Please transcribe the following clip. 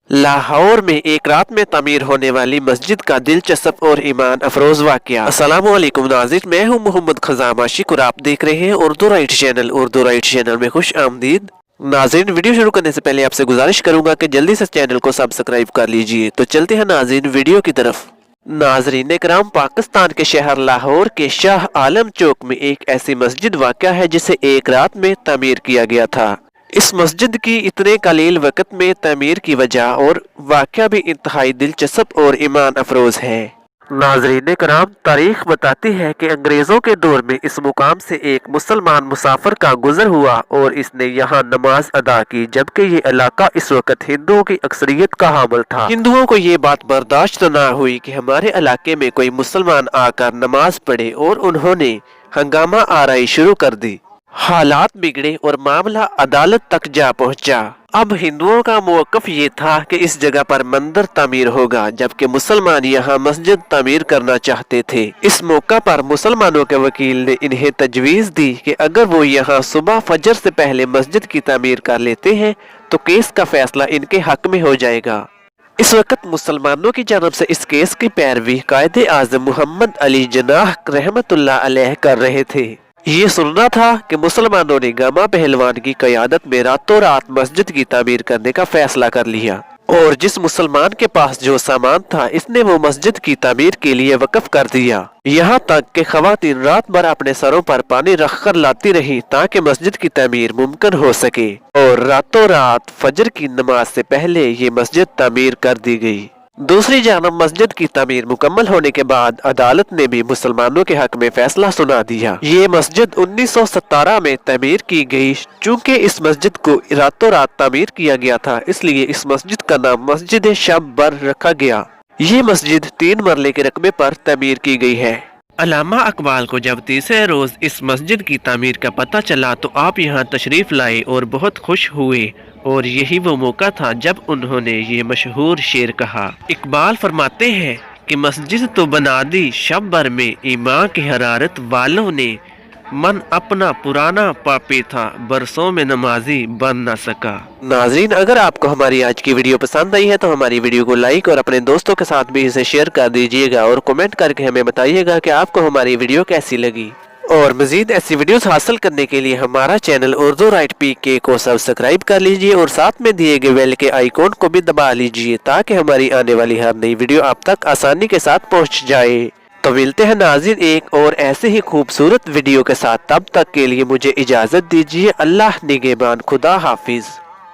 लाहौर में एक रात में तामीर होने वाली मस्जिद का दिलचस्प और ईमान अफरोज वाकया। अस्सलामु अलैकुम नाज़रीन, मैं हूं मोहम्मद खज़ाम आशिक और आप देख रहे हैं Urdu right channel. Urdu right channel में खुश आमदीद। नाज़रीन, वीडियो शुरू करने से पहले आपसे गुजारिश करूंगा कि जल्दी से चैनल को सब्सक्राइब कर लीजिए। तो चलते हैं नाज़रीन वीडियो की तरफ। नाज़रीन कराम, पाकिस्तान के शहर लाहौर के शाह आलम चौक में एक ऐसी मस्जिद वाक़या है जिसे एक रात में तामीर किया गया था। इस मस्जिद की इतने कलील वक़्त में तामीर की वजह और वाक़या भी इंतहाई दिलचस्प और ईमान अफरोज है। नाज़रीन कराम, तारीख बताती है कि अंग्रेज़ों के दौर में इस मुकाम से एक मुसलमान मुसाफिर का गुजर हुआ और इसने यहाँ नमाज अदा की, जबकि ये इलाका इस वक्त हिंदुओं की अक्सरियत का हामिल था। हिंदुओं को ये बात बर्दाश्त न हुई कि हमारे इलाके में कोई मुसलमान आकर नमाज पढ़े और उन्होंने हंगामा आराई शुरू कर दी। हालात बिगड़े और मामला अदालत तक जा पहुंचा। अब हिंदुओं का मौक़िफ़ ये था कि इस जगह पर मंदिर तामीर होगा, जबकि मुसलमान यहाँ मस्जिद तामीर करना चाहते थे। इस मौका पर मुसलमानों के वकील ने इन्हें तजवीज़ दी कि अगर वो यहाँ सुबह फजर से पहले मस्जिद की तामीर कर लेते हैं तो केस का फैसला इनके हक में हो जाएगा। इस वक्त मुसलमानों की जानब से इस केस की पैरवी कायदे आज़म मोहम्मद अली जिन्नाह रहमतुल्लाह अलैह कर रहे थे। ये सुनना था कि मुसलमानों ने गामा पहलवान की क़यादत में रातों रात मस्जिद की तामीर करने का फैसला कर लिया और जिस मुसलमान के पास जो सामान था इसने वो मस्जिद की तामीर के लिए वक़्फ कर दिया। यहाँ तक कि ख़वातीन रात भर अपने सरों पर पानी रखकर लाती रही ताकि मस्जिद की तामीर मुमकिन हो सके और रातों रात फजर की नमाज से पहले ये मस्जिद तामीर कर दी गई। दूसरी जानब मस्जिद की तामीर मुकम्मल होने के बाद अदालत ने भी मुसलमानों के हक में फैसला सुना दिया। ये मस्जिद 1917 में तामीर की गई। चूँकि इस मस्जिद को रातों रात तामीर किया गया था, इसलिए इस मस्जिद का नाम मस्जिद शब बर रखा गया। ये मस्जिद 3 मरले के रकबे पर तामीर की गई है। अल्लामा अकबाल को जब तीसरे रोज इस मस्जिद की तामीर का पता चला तो आप यहाँ तशरीफ लाए और बहुत खुश हुए और यही वो मौका था जब उन्होंने ये मशहूर शेर कहा। इकबाल फरमाते हैं कि मस्जिद तो बना दी शब भर में, ईमान की हरारत वालों ने, मन अपना पुराना पापी था, बरसों में नमाजी बन ना सका। नाज़रीन, अगर आपको हमारी आज की वीडियो पसंद आई है तो हमारी वीडियो को लाइक और अपने दोस्तों के साथ भी इसे शेयर कर दीजिएगा और कमेंट करके हमें बताइएगा कि आपको हमारी वीडियो कैसी लगी। और मजीद ऐसी वीडियोस हासिल करने के लिए हमारा चैनल उर्दू राइट PK को सब्सक्राइब कर लीजिए और साथ में दिए गए बेल के आइकॉन को भी दबा लीजिए ताकि हमारी आने वाली हर नई वीडियो आप तक आसानी के साथ पहुंच जाए। तो मिलते हैं नाज़रीन एक और ऐसे ही खूबसूरत वीडियो के साथ। तब तक के लिए मुझे इजाज़त दीजिए। अल्लाह निगहबान, खुदा हाफिज।